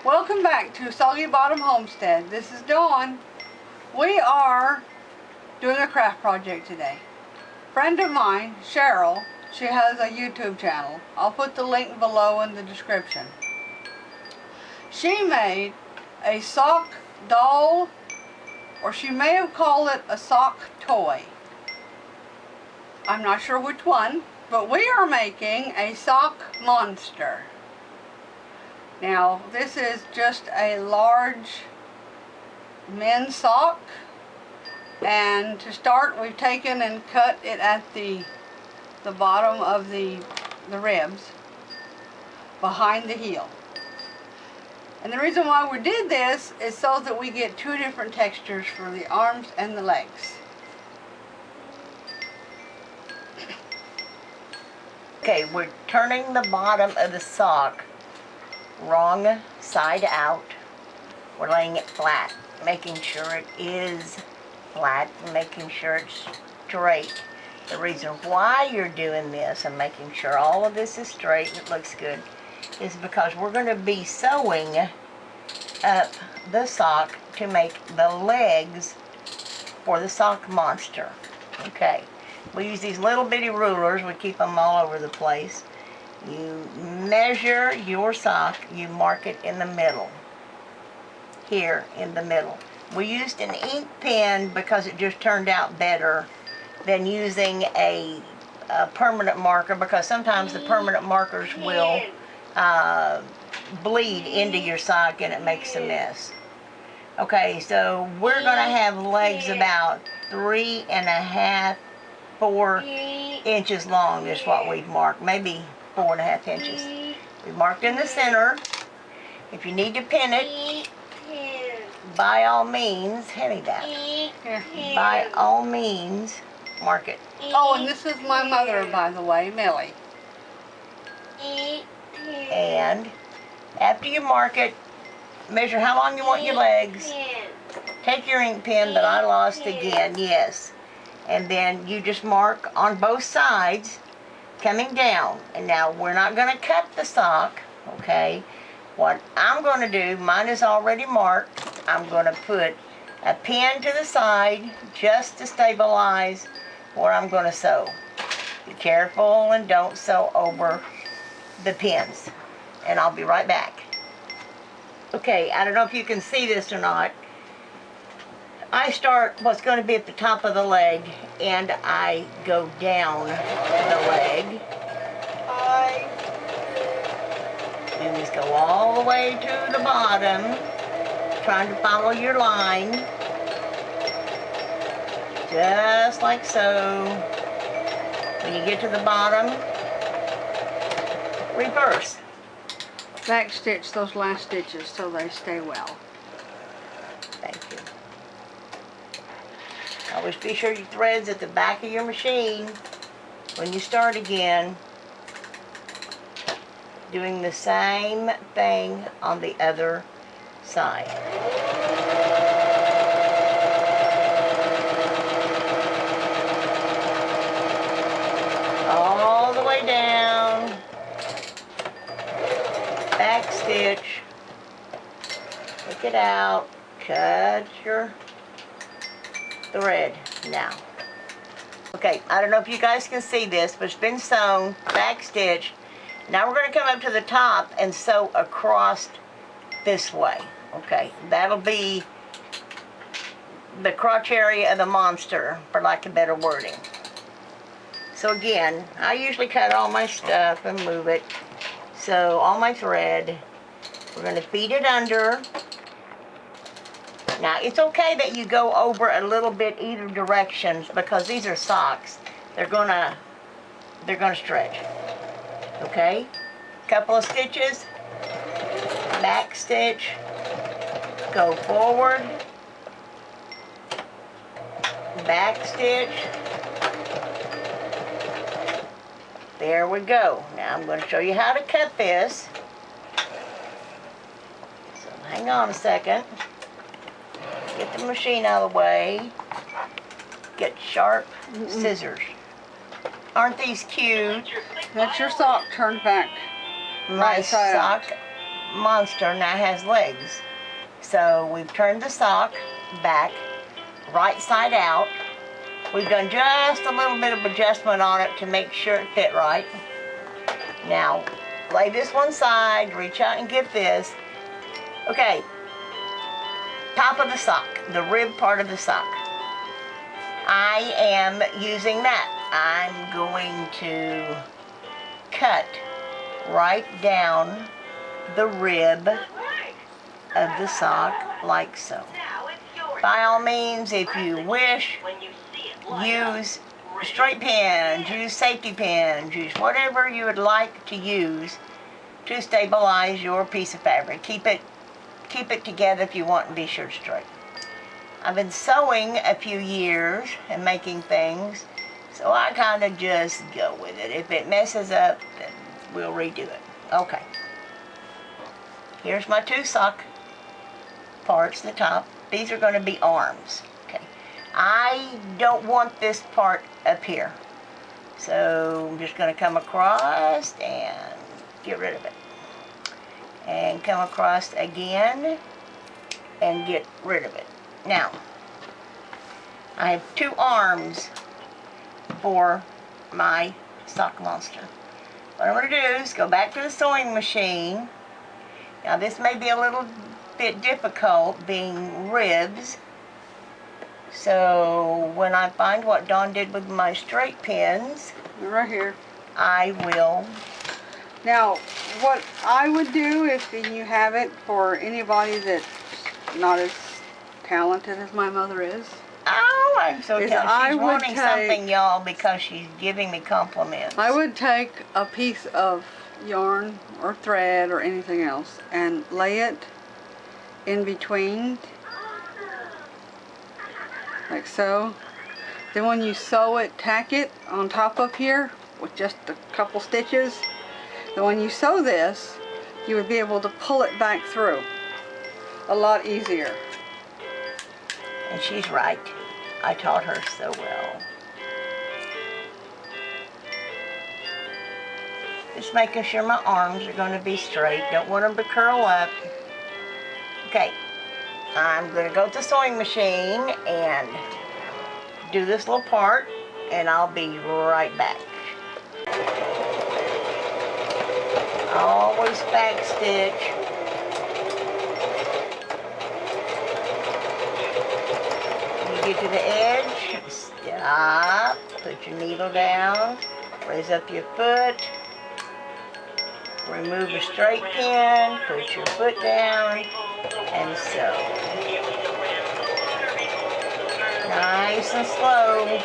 Welcome back to SoggyBottom Homestead. This is Dawn. We are doing a craft project today. A friend of mine, Cheryl, she has a YouTube channel. I'll put the link below in the description. She made a sock doll, or she may have called it a sock toy. I'm not sure which one, but we are making a sock monster. Now, this is just a large men's sock, and to start, we've taken and cut it at the bottom of the ribs behind the heel. And the reason why we did this is so that we get two different textures for the arms and the legs. Okay, we're turning the bottom of the sock wrong side out. We're laying it flat, making sure it is flat, making sure it's straight. The reason why you're doing this and making sure all of this is straight and it looks good is because we're going to be sewing up the sock to make the legs for the sock monster. Okay, we use these little bitty rulers. We keep them all over the place. You measure your sock, you mark it in the middle, here in the middle. We used an ink pen because it just turned out better than using a permanent marker, because sometimes the permanent markers will bleed into your sock and it makes a mess. Okay, so we're going to have legs about 3.5, 4 inches long is what we've marked, maybe 4.5 inches. We marked in the center. If you need to pin it, by all means, hand me that. By all means, mark it. Oh, and this is my mother, by the way, Millie. And after you mark it, measure how long you want your legs. Take your ink pen that I lost again, yes. And then you just mark on both sides, coming down. And now we're not going to cut the sock, okay? What I'm going to do, mine is already marked. I'm going to put a pin to the side just to stabilize where I'm going to sew. Be careful and don't sew over the pins. And I'll be right back. Okay, I don't know if you can see this or not. I start what's going to be at the top of the leg, and I go down the leg. You just go all the way to the bottom, trying to follow your line, just like so. When you get to the bottom, reverse. Back stitch those last stitches so they stay well. Thank you. Always be sure your thread's at the back of your machine when you start again. Doing the same thing on the other side. All the way down. Back stitch. Take it out. Cut your thread now. Okay, I don't know if you guys can see this, but it's been sewn, back stitch. Now we're going to come up to the top and sew across this way. Okay, that'll be the crotch area of the monster, for lack of better wording. So again, I usually cut all my stuff and move it. So all my thread, we're going to feed it under. Now, it's okay that you go over a little bit either directions, because these are socks. They're gonna stretch. Okay? Couple of stitches, back stitch, go forward, back stitch. There we go. Now I'm going to show you how to cut this. So hang on a second. Get the machine out of the way. Get sharp scissors. Aren't these cute? That's your sock turned back. My sock monster now has legs. So we've turned the sock back, right side out. We've done just a little bit of adjustment on it to make sure it fit right. Now, lay this one side, reach out and get this. Okay, top of the sock, the rib part of the sock. I am using that. I'm going to cut right down the rib of the sock like so. By all means, if you wish, use straight pins, use safety pins, use whatever you would like to use to stabilize your piece of fabric. Keep it together if you want and be sure it's straight. I've been sewing a few years and making things, so I kind of just go with it. If it messes up, then we'll redo it. Okay. Here's my two sock parts, the top. These are going to be arms. Okay. I don't want this part up here, so I'm just going to come across and get rid of it. And come across again and get rid of it. Now, I have two arms for my sock monster. What I'm going to do is go back to the sewing machine. Now this may be a little bit difficult being ribs. So when I find what Dawn did with my straight pins, Right here. I will. Now, what I would do if you have it for anybody that's not as talented as my mother is. Oh, I'm so Is talented. I She's would wanting take- something, y'all, because she's giving me compliments. I would take a piece of yarn or thread or anything else and lay it in between, like so. Then when you sew it, tack it on top of here with just a couple stitches. Then when you sew this, you would be able to pull it back through a lot easier. And she's right. I taught her so well. Just making sure my arms are going to be straight. Don't want them to curl up. Okay. I'm going to go to the sewing machine and do this little part, and I'll be right back. Always back stitch. You get to the edge, stop, put your needle down, raise up your foot, remove a straight pin, put your foot down, and sew. Nice and slow,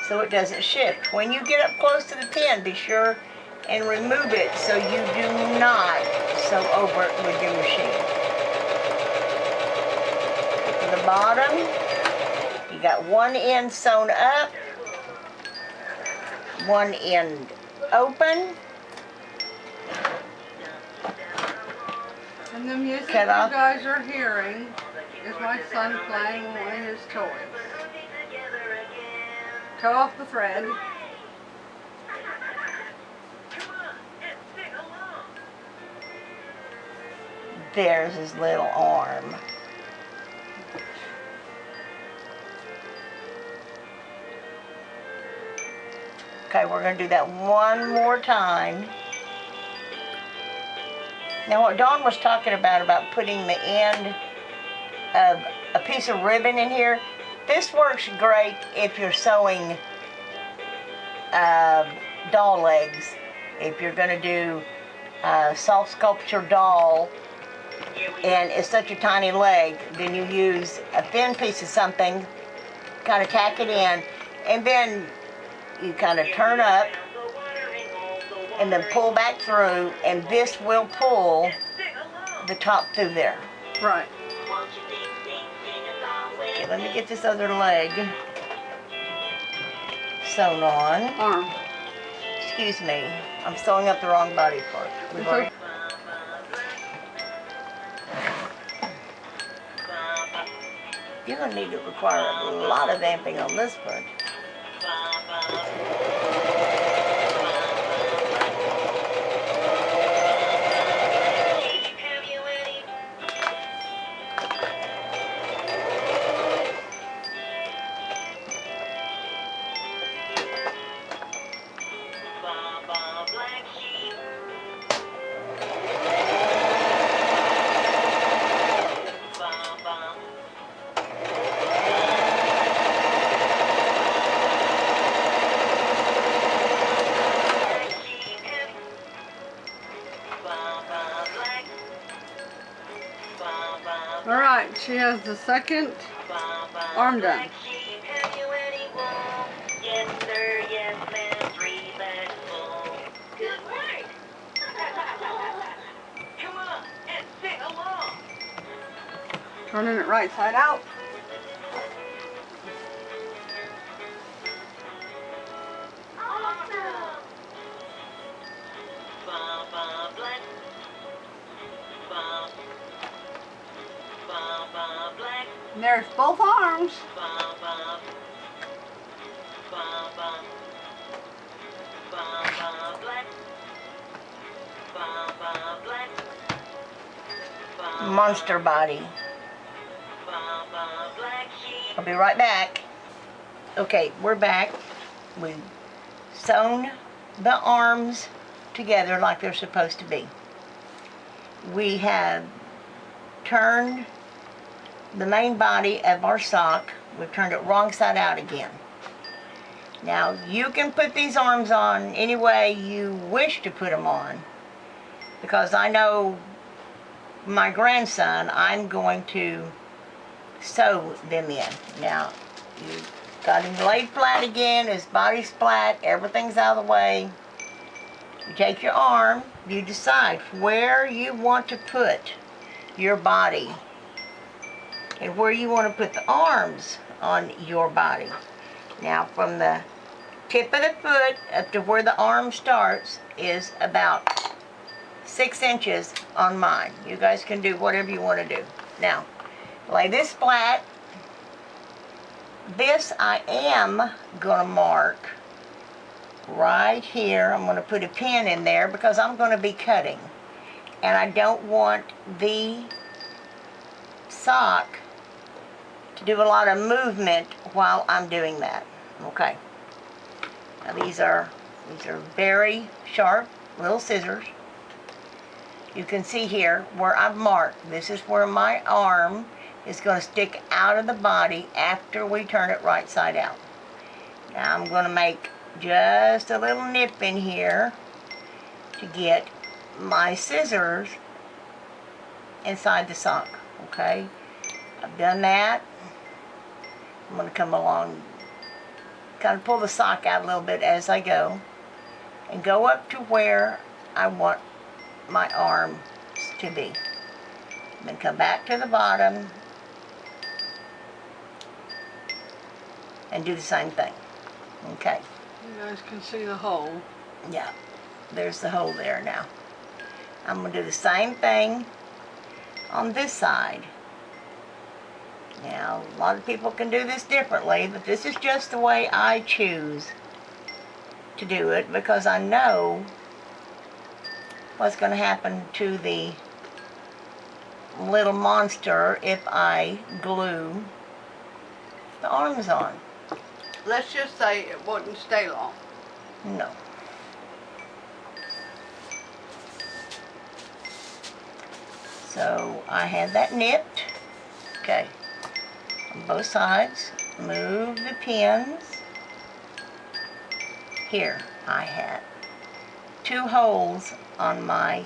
so it doesn't shift. When you get up close to the pin, be sure and remove it so you do not sew over it with your machine. To the bottom, you got one end sewn up, one end open. And the music Cut you off. guys are hearing is my son playing one of his toys. Cut off the thread. There's his little arm. Okay, we're going to do that one more time. Now what Dawn was talking about putting the end of a piece of ribbon in here, this works great if you're sewing doll legs. If you're going to do a soft sculpture doll and it's such a tiny leg, then you use a thin piece of something, kind of tack it in, and then you kind of turn up and then pull back through, and this will pull the top through there. Right. Okay, let me get this other leg sewn on. Arm. Excuse me, I'm sewing up the wrong body part. We've already- You're going to need to require a lot of amping on this part. Alright, she has the second arm done. Yes, sir, yes, ma'am, 3 bags full. Good work. Come on and sing along. Turning it right side out. Awesome. Ba-ba black. Ba-ba black. And there's both arms. Ba-ba. Ba-ba. Ba-ba black. Ba-ba black. Monster body. Ba-ba black sheep. I'll be right back. Okay, we're back. We've sewn the arms together like they're supposed to be. We have turned the main body of our sock. We've turned it wrong side out again. Now you can put these arms on any way you wish to put them on, because I know my grandson, I'm going to sew them in. Now you got him laid flat again, his body's flat, everything's out of the way. You take your arm, you decide where you want to put your body and where you want to put the arms on your body. Now from the tip of the foot up to where the arm starts is about 6 inches on mine. You guys can do whatever you want to do. Now, lay this flat. This I am going to mark right here. I'm going to put a pin in there because I'm going to be cutting. And I don't want the sock to do a lot of movement while I'm doing that. Okay. Now these are very sharp little scissors. You can see here where I've marked. This is where my arm is going to stick out of the body after we turn it right side out. Now I'm going to make just a little nip in here to get my scissors inside the sock. Okay, I've done that. I'm going to come along, kind of pull the sock out a little bit as I go, and go up to where I want my arms to be. And then come back to the bottom and do the same thing. Okay. You guys can see the hole. Yeah, there's the hole there now. I'm going to do the same thing on this side. Now, a lot of people can do this differently, but this is just the way I choose to do it because I know what's going to happen to the little monster if I glue the arms on. Let's just say it wouldn't stay long. No. So I had that nipped. Okay. On both sides. Move the pins. Here I had 2 holes on my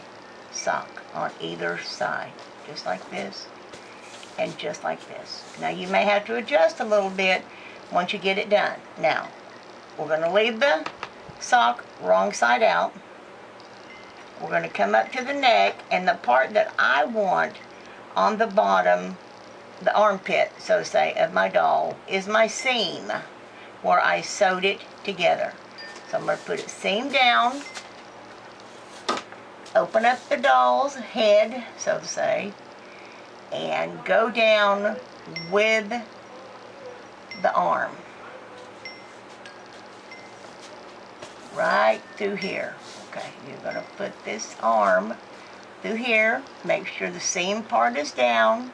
sock on either side. Just like this and just like this. Now you may have to adjust a little bit once you get it done. Now, we're going to leave the sock wrong side out. We're going to come up to the neck, and the part that I want on the bottom, the armpit, so to say, of my doll is my seam where I sewed it together. So I'm going to put it seam down, open up the doll's head, so to say, and go down with the arm. Right through here. Okay, you're going to put this arm through here. Make sure the seam part is down.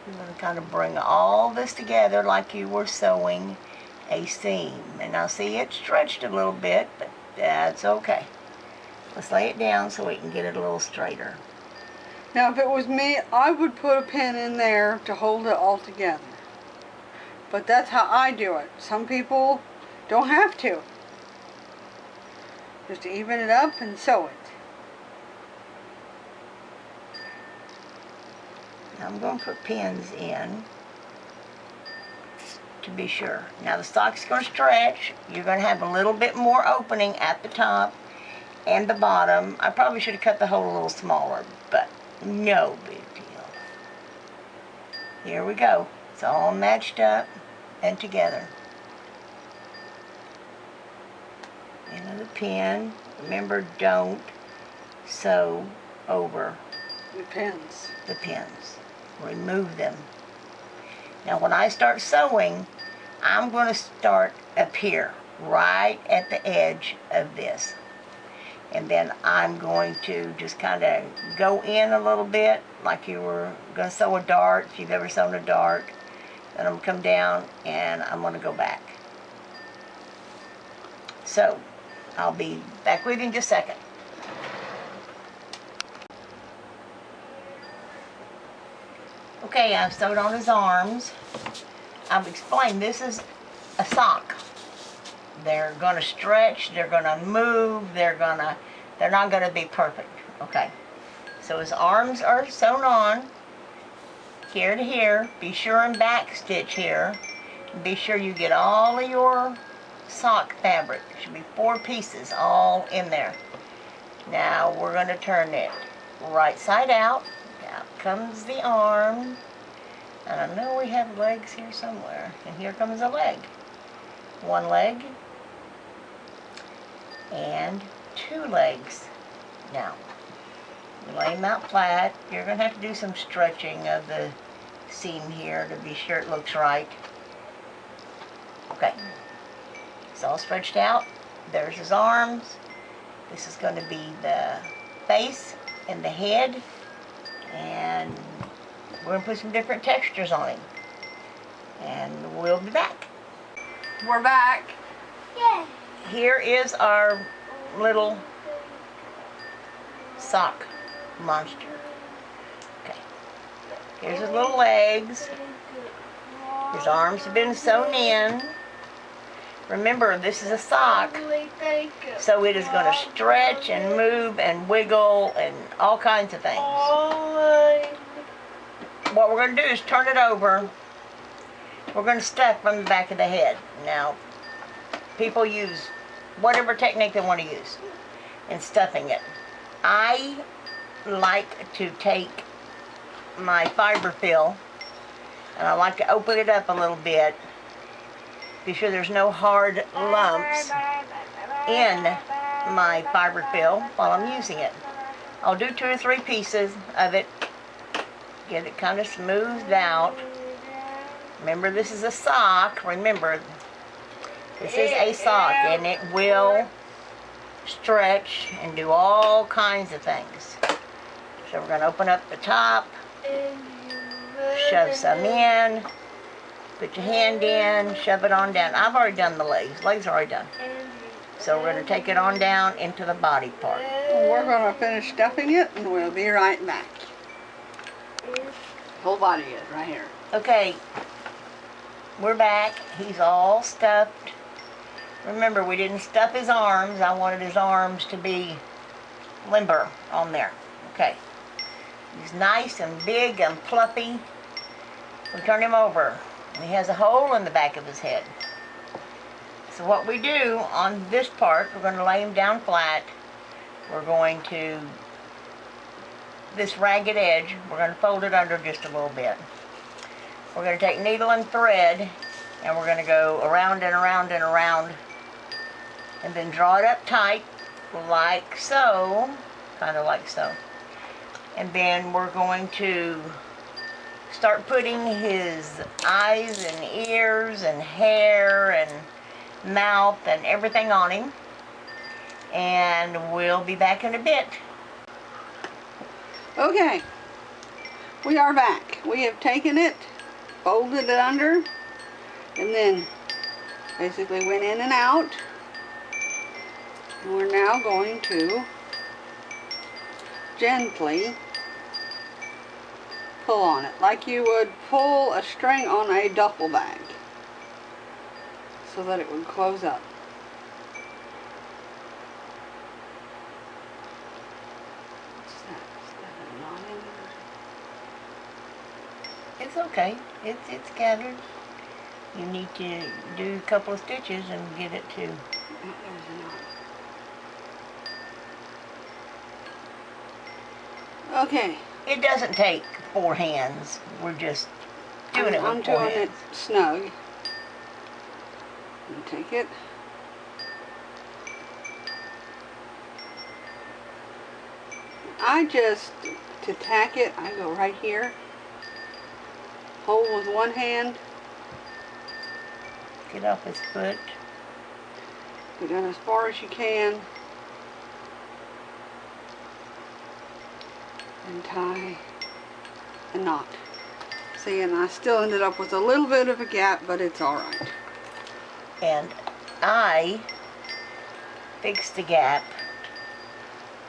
You're going to kind of bring all this together like you were sewing a seam. And now see, it's stretched a little bit, but that's okay. Let's lay it down so we can get it a little straighter. Now if it was me, I would put a pin in there to hold it all together. But that's how I do it. Some people don't have to. Just even it up and sew it. I'm going to put pins in to be sure. Now the sock's going to stretch. You're going to have a little bit more opening at the top and the bottom. I probably should have cut the hole a little smaller, but no big deal. Here we go. It's all matched up and together. Into the pin. Remember, don't sew over The pins. the pins. Remove them. Now when I start sewing, I'm going to start up here, right at the edge of this. And then I'm going to just kind of go in a little bit, like you were going to sew a dart, if you've ever sewn a dart. Then I'm going to come down and I'm going to go back. So, I'll be back with you in just a second. Okay, I've sewed on his arms. I've explained this is a sock. They're going to stretch, they're going to move, they're not going to be perfect. Okay, so his arms are sewn on here to here. Be sure and back stitch here. Be sure you get all of your sock fabric. There should be 4 pieces all in there. Now we're going to turn it right side out. Out comes the arm. And I know we have legs here somewhere. And here comes a leg. 1 leg. And 2 legs. Now, you lay them out flat. You're going to have to do some stretching of the seam here to be sure it looks right. Okay. It's all stretched out. There's his arms. This is going to be the face and the head. And we're going to put some different textures on him. And we'll be back. We're back. Yeah. Here is our little sock monster. Okay. Here's his little legs. His arms have been sewn in. Remember, this is a sock, so it is going to stretch and move and wiggle and all kinds of things. What we're going to do is turn it over. We're going to stuff from the back of the head. Now, people use whatever technique they want to use in stuffing it. I like to take my fiber fill and I like to open it up a little bit. Be sure there's no hard lumps in my fiber fill while I'm using it. I'll do 2 or 3 pieces of it. Get it kind of smoothed out. Remember, this is a sock. Remember, this is a sock and it will stretch and do all kinds of things. So we're going to open up the top, shove some in, put your hand in, shove it on down. I've already done the legs. Legs are already done. So we're going to take it on down into the body part. We're going to finish stuffing it and we'll be right back. Whole body is right here. Okay, we're back. He's all stuffed. Remember, we didn't stuff his arms. I wanted his arms to be limber on there. Okay. He's nice and big and fluffy. We turn him over. And he has a hole in the back of his head. So what we do on this part, we're going to lay him down flat. We're going to, this ragged edge, we're going to fold it under just a little bit. We're going to take needle and thread and we're going to go around and around and around and then draw it up tight like so, kind of like so. And then we're going to start putting his eyes and ears and hair and mouth and everything on him. And we'll be back in a bit. Okay, we are back. We have taken it, folded it under, and then basically went in and out. And we're now going to gently pull on it, like you would pull a string on a duffel bag, so that it would close up. What's that? Is that a knot in It's okay. It's gathered. You need to do a couple of stitches and get it to. Oh, there's a knot. Okay. It doesn't take 4 hands. We're just doing it I'm with 4 doing hands. it snug. And take it. To tack it, I go right here. Hold with one hand. Get off his foot. Go down as far as you can. And tie a knot. See, and I still ended up with a little bit of a gap, but it's alright. And I fixed the gap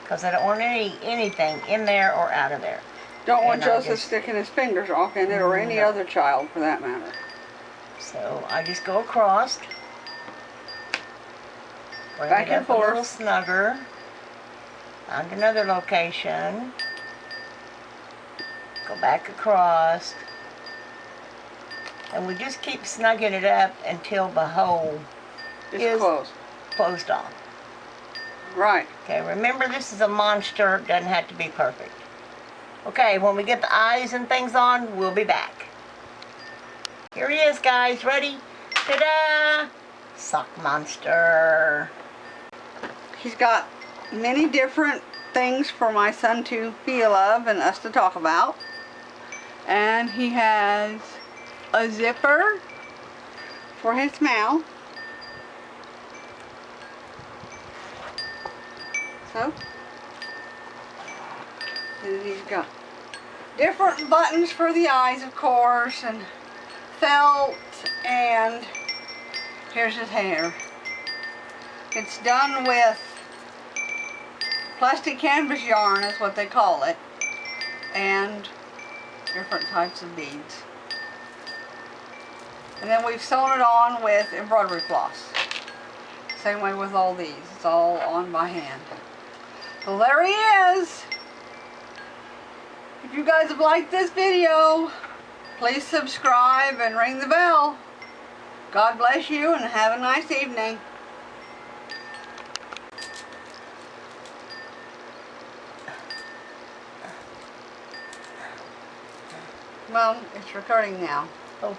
because I don't want anything in there or out of there. Don't want And I Joseph just- sticking his fingers off in it, or any No. other child for that matter. So I just go across, bring Back it and up a little forth. snugger, find another location, go back across, and we just keep snugging it up until the hole It's is closed. closed off. Right. Okay, remember this is a monster, it doesn't have to be perfect. Okay, when we get the eyes and things on, we'll be back. Here he is, guys, ready? Ta-da! Sock monster. He's got many different things for my son to feel of and us to talk about. And he has a zipper for his mouth. So, and he's got different buttons for the eyes, of course, and felt, and here's his hair. It's done with plastic canvas yarn is what they call it, and different types of beads. And then we've sewn it on with embroidery floss. Same way with all these. It's all on by hand. So there he is. If you guys have liked this video, please subscribe and ring the bell. God bless you and have a nice evening. Well, it's recording now. Oh,